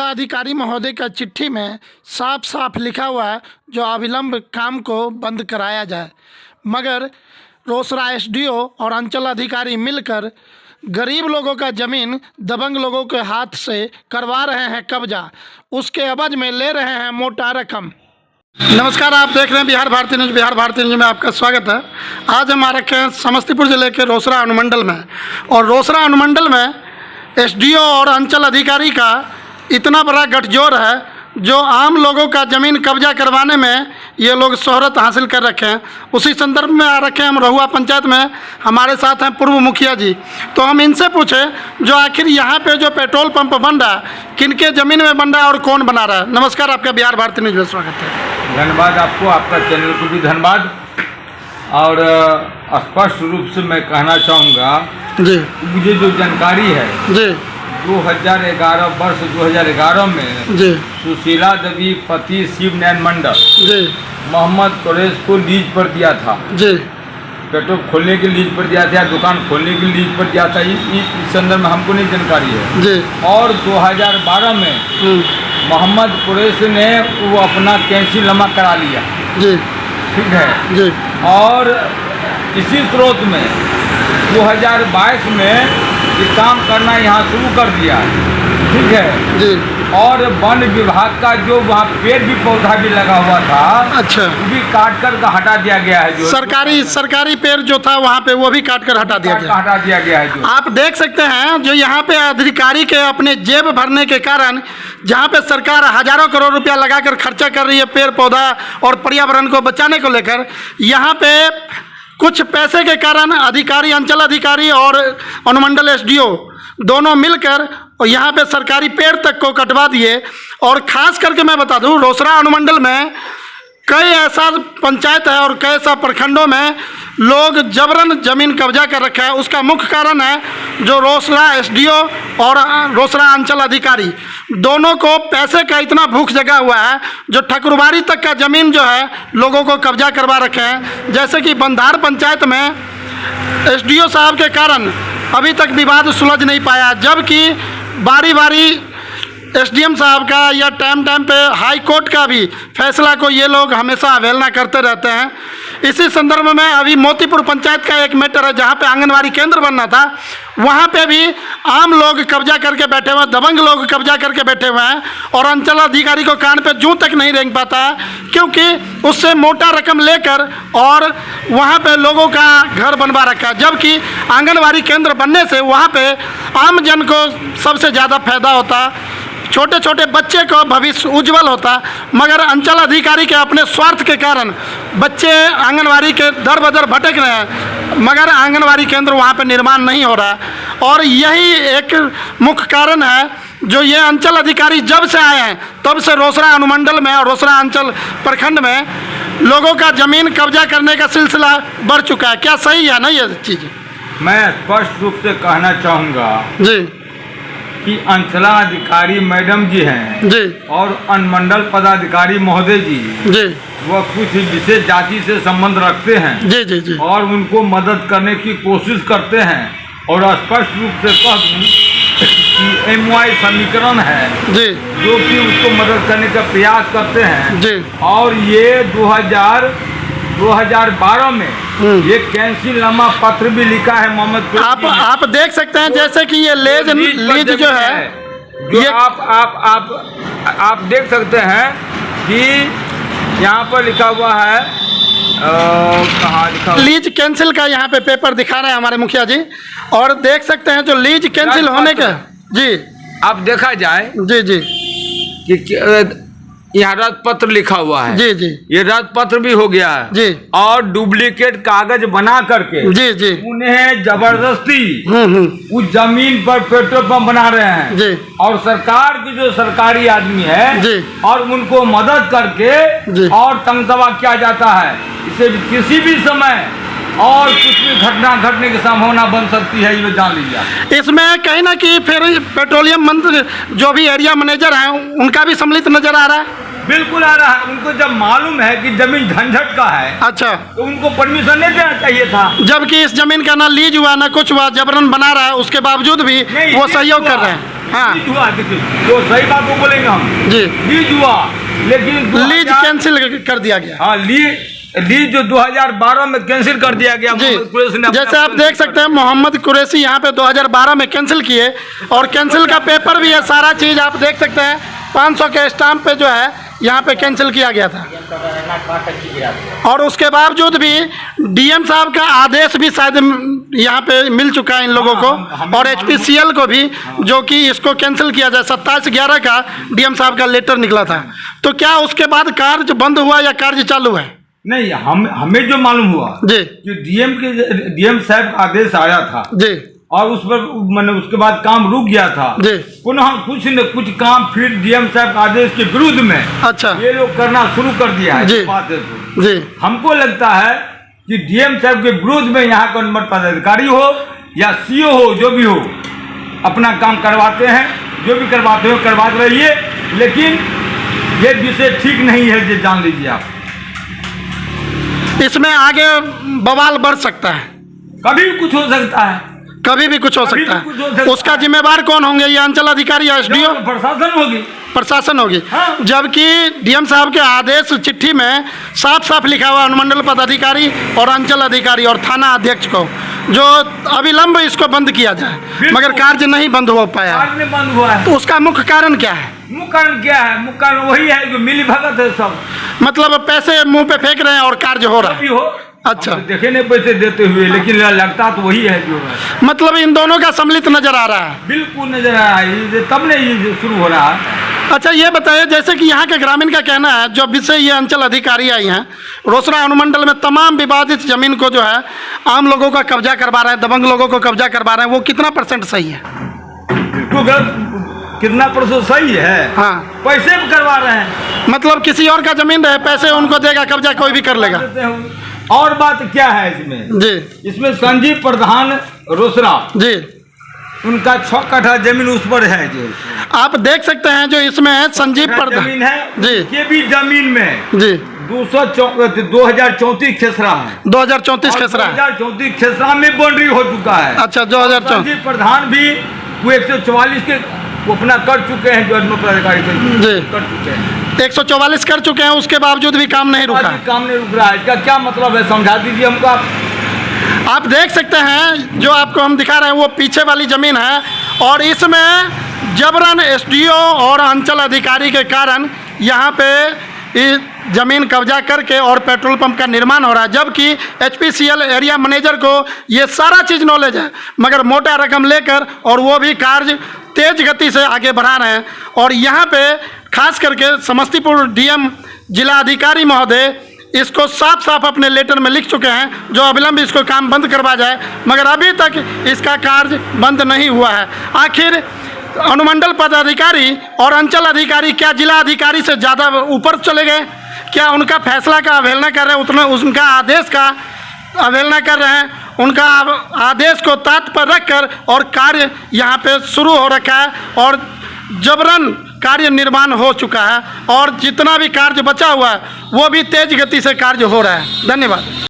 अंचलाधिकारी महोदय का चिट्ठी में साफ साफ लिखा हुआ है जो अविलंब काम को बंद कराया जाए, मगर रोसड़ा एसडीओ और अंचल अधिकारी मिलकर गरीब लोगों का ज़मीन दबंग लोगों के हाथ से करवा रहे हैं कब्जा, उसके एवज में ले रहे हैं मोटा रकम। नमस्कार, आप देख रहे हैं बिहार भारती न्यूज़। बिहार भारती न्यूज़ में आपका स्वागत है। आज हम आ रखे हैं समस्तीपुर ज़िले के रोसड़ा अनुमंडल में, और रोसड़ा अनुमंडल में एसडीओ और अंचल अधिकारी का इतना बड़ा गठजोड़ है जो आम लोगों का ज़मीन कब्जा करवाने में ये लोग शोहरत हासिल कर रखे हैं। उसी संदर्भ में आ रखे हैं हम रहुआ पंचायत में। हमारे साथ हैं पूर्व मुखिया जी, तो हम इनसे पूछे जो आखिर यहाँ पे जो पेट्रोल पंप बन रहा है किनके ज़मीन में बन रहा है और कौन बना रहा है। नमस्कार, आपका बिहार भारती न्यूज़ में स्वागत है। धन्यवाद आपको, आपका चैनल को भी धन्यवाद। और स्पष्ट रूप से मैं कहना चाहूँगा जी, मुझे जो जानकारी है जी 2011 वर्ष 2011 में जी सुशीला देवी पति शिव नैन मंडल जी मोहम्मद कुरैश को लीज पर दिया था। जी पेट्रोल खोलने के लीज पर दिया था, दुकान खोलने के लीज पर दिया था। इस संदर्भ में हमको नहीं जानकारी है जी। और 2012 में मोहम्मद कुरैश ने वो अपना कैंसिलनामा करा लिया। जी ठीक है जी। और इसी स्रोत में 2022 में ये काम करना यहाँ शुरू कर दिया। ठीक है जी। और वन विभाग का जो वहाँ पेड़ भी पौधा भी लगा हुआ था, अच्छा, वो भी काट कर हटा दिया गया है। जो सरकारी पेड़ जो था वहाँ पे वो भी काट कर हटा दिया गया। हटा दिया गया है। जो आप देख सकते हैं जो यहाँ पे अधिकारी के अपने जेब भरने के कारण जहाँ पे सरकार हजारों करोड़ रुपया लगाकर खर्चा कर रही है पेड़ पौधा और पर्यावरण को बचाने को लेकर, यहाँ पे कुछ पैसे के कारण अधिकारी, अंचल अधिकारी और अनुमंडल एसडीओ दोनों मिलकर और यहाँ पे सरकारी पेड़ तक को कटवा दिए। और ख़ास करके मैं बता दूँ, रोसड़ा अनुमंडल में कई ऐसा पंचायत है और कई ऐसा प्रखंडों में लोग जबरन ज़मीन कब्जा कर रखा है। उसका मुख्य कारण है जो रोसड़ा एसडीओ और रोसड़ा अंचल अधिकारी दोनों को पैसे का इतना भूख जगा हुआ है जो ठकुरबाड़ी तक का ज़मीन जो है लोगों को कब्जा करवा रखे हैं। जैसे कि बंधार पंचायत में एसडीओ साहब के कारण अभी तक विवाद सुलझ नहीं पाया, जबकि बारी बारी एसडीएम साहब का या टाइम पे हाई कोर्ट का भी फैसला को ये लोग हमेशा अवहेलना करते रहते हैं। इसी संदर्भ में अभी मोतीपुर पंचायत का एक मैटर है जहाँ पे आंगनवाड़ी केंद्र बनना था, वहाँ पे भी आम लोग कब्जा करके बैठे हुए हैं, दबंग लोग कब्जा करके बैठे हुए हैं और अंचल अधिकारी को कान पे जूं तक नहीं रेंग पाता है, क्योंकि उससे मोटा रकम लेकर और वहाँ पे लोगों का घर बनवा रखा है। जबकि आंगनवाड़ी केंद्र बनने से वहाँ पे आम जन को सबसे ज़्यादा फायदा होता, छोटे छोटे बच्चे को भविष्य उज्जवल होता, मगर अंचल अधिकारी के अपने स्वार्थ के कारण बच्चे आंगनवाड़ी के दर बदर भटक रहे हैं, मगर आंगनवाड़ी केंद्र वहाँ पर निर्माण नहीं हो रहा। और यही एक मुख्य कारण है जो ये अंचल अधिकारी जब से आए हैं तब से रोसड़ा अनुमंडल में और रोसड़ा अंचल प्रखंड में लोगों का ज़मीन कब्जा करने का सिलसिला बढ़ चुका है। क्या सही है ना ये चीज़? मैं स्पष्ट रूप से कहना चाहूँगा जी कि अंचलाधिकारी मैडम जी हैं जी और अनुमंडल पदाधिकारी महोदय जी जी वह कुछ विशेष जाति से संबंध रखते हैं जी जी जी और उनको मदद करने की कोशिश करते हैं। और स्पष्ट रूप से कह दूं कि MY समीकरण है जी जो कि उसको मदद करने का प्रयास करते हैं जी। और ये 2012 में ये कैंसिलनामा पत्र भी लिखा है मोहम्मद। आप देख सकते हैं जैसे कि ये लीज जो है जो ये आप देख सकते हैं कि यहाँ पर लिखा हुआ है, कहाँ लिखा हुआ? लीज कैंसिल का यहाँ पे पेपर दिखा रहे हैं हमारे मुखिया जी, और देख सकते हैं जो लीज कैंसिल होने का जी अब देखा जाए जी जी कि यहाँ रद्द पत्र लिखा हुआ है। जी जी ये रद्द पत्र भी हो गया है जी। और डुप्लीकेट कागज बना करके जी जी उन्हें जबरदस्ती उस जमीन पर पेट्रोल पंप बना रहे हैं जी। और सरकार की जो सरकारी आदमी है जी और उनको मदद करके जी। और तंगदवा किया जाता है। इसे किसी भी समय और कुछ भी घटना घटने की संभावना बन सकती है, ये जान लीजिए। इसमें कहीं ना कहीं फिर पेट्रोलियम मंत्री जो भी एरिया मैनेजर हैं उनका भी सम्मिलित नजर आ रहा है। बिल्कुल आ रहा है। उनको जब मालूम है कि जमीन झंझट का है, अच्छा, तो उनको परमिशन नहीं देना चाहिए था। जबकि इस जमीन का ना लीज हुआ ना कुछ हुआ, जबरन बना रहा है, उसके बावजूद भी वो सहयोग कर रहे हैं। हाँ। लीज हुआ, देखिए जो सही बात वो बोलेंगे हम, जी लीज हुआ, लेकिन लीज कैंसिल कर दिया गया। हाँ, लीज जो 2012 में कैंसिल कर दिया गया। जी मोहम्मद कुरैशी ने जैसे आप देख सकते हैं मोहम्मद कुरैशी यहाँ पे 2012 में कैंसिल किए और कैंसिल का पेपर भी है, सारा चीज़ आप देख सकते हैं। 500 के स्टाम्प पे जो है यहाँ पे कैंसिल किया गया था और उसके बावजूद भी डीएम साहब का आदेश भी शायद यहाँ पे मिल चुका है इन लोगों को और एचपीसीएल को भी, जो कि इसको कैंसिल किया जाए। 27/11 का डीएम साहब का लेटर निकला था। तो क्या उसके बाद कार्य बंद हुआ या कार्य चालू है? नहीं, हमें जो मालूम हुआ जी कि डीएम साहब का आदेश आया था जी और उस पर मैंने उसके बाद काम रुक गया था। जी पुनः कुछ न कुछ काम फिर डीएम साहब के आदेश के विरुद्ध में अच्छा ये लोग करना शुरू कर दिया है। जी बात है तो जी हमको लगता है कि डीएम साहब के विरुद्ध में यहाँ का नंबर पदाधिकारी हो या सीओ हो, जो भी हो, अपना काम करवाते हैं। जो भी करवाते हो करवाते रहिए, लेकिन ये विषय ठीक नहीं है, ये जान लीजिए आप। इसमें आगे बवाल बढ़ सकता है, कभी भी कुछ हो सकता है, कभी भी कुछ हो कभी सकता भी कुछ हो है। सकता उसका जिम्मेवार कौन होंगे? ये अंचल अधिकारी या एसडीओ? प्रशासन होगी, प्रशासन होगी। हाँ। जबकि डीएम साहब के आदेश चिट्ठी में साफ साफ लिखा हुआ अनुमंडल पदाधिकारी और अंचल अधिकारी और थाना अध्यक्ष को जो अविलंब इसको बंद किया जाए, मगर कार्य नहीं बंद हो पाया। कार्य नहीं बंद हुआ है। तो उसका मुख्य कारण क्या है? मुख्य कारण क्या है? मुख्य कारण वही है जो मिली भगत है सब, मतलब पैसे मुंह पे फेंक रहे हैं और कार्य हो रहा भी है। हो। अच्छा। हम तो देखे नहीं पैसे देते हुए, लेकिन लगता तो वही है जो है। मतलब इन दोनों का सम्मिलित नजर आ रहा है। बिल्कुल नजर आ रहा है, तब नहीं ये शुरू हो रहा है। अच्छा ये बताइए, जैसे कि यहाँ के ग्रामीण का कहना है, जो विषय ये अंचल अधिकारी आई हैं रोसड़ा अनुमंडल में तमाम विवादित जमीन को जो है आम लोगों का कब्जा करवा रहे हैं, दबंग लोगों को कब्जा करवा रहे हैं, वो कितना % सही है? कितना % सही है? हाँ, पैसे भी करवा रहे हैं। मतलब किसी और का जमीन रहे, पैसे उनको देगा, कब्जा कोई भी कर लेगा। और बात क्या है इसमें? जी इसमें संजीव प्रधान रोसड़ा, जी उनका 6 कट्ठा जमीन उस पर है। जो आप देख सकते हैं जो इसमें संजीव प्रधान जमीन है, जी के भी जमीन में जी 2034 खेसरा है। 2034 खेसरा है। 2034 खेसरा में बाउंड्री हो चुका है। अच्छा 2034 संजीव प्रधान भी वो 144 के वो अपना कर चुके हैं, जो पदाधिकारी जी कर चुके हैं। 144 कर चुके हैं, उसके बावजूद भी काम नहीं रुका। काम नहीं रुक रहा है, इसका क्या मतलब है? समझा दीजिए हमको आप देख सकते हैं जो आपको हम दिखा रहे हैं वो पीछे वाली ज़मीन है और इसमें जबरन एसडीओ और अंचल अधिकारी के कारण यहाँ पे इस ज़मीन कब्जा करके और पेट्रोल पंप का निर्माण हो रहा है। जबकि एचपीसीएल एरिया मैनेजर को ये सारा चीज़ नॉलेज है, मगर मोटा रकम लेकर और वो भी कार्य तेज गति से आगे बढ़ा रहे हैं। और यहाँ पे खास करके समस्तीपुर डीएम जिला अधिकारी महोदय इसको साफ साफ अपने लेटर में लिख चुके हैं जो अविलंब इसको काम बंद करवा जाए, मगर अभी तक इसका कार्य बंद नहीं हुआ है। आखिर अनुमंडल पदाधिकारी और अंचल अधिकारी क्या जिला अधिकारी से ज़्यादा ऊपर चले गए? क्या उनका फैसला का अवहेलना कर रहे हैं, उतना उनका आदेश का अवहेलना कर रहे हैं? उनका आदेश को तात पर रखकर और कार्य यहाँ पे शुरू हो रखा है और जबरन कार्य निर्माण हो चुका है और जितना भी कार्य बचा हुआ है वो भी तेज गति से कार्य हो रहा है। धन्यवाद।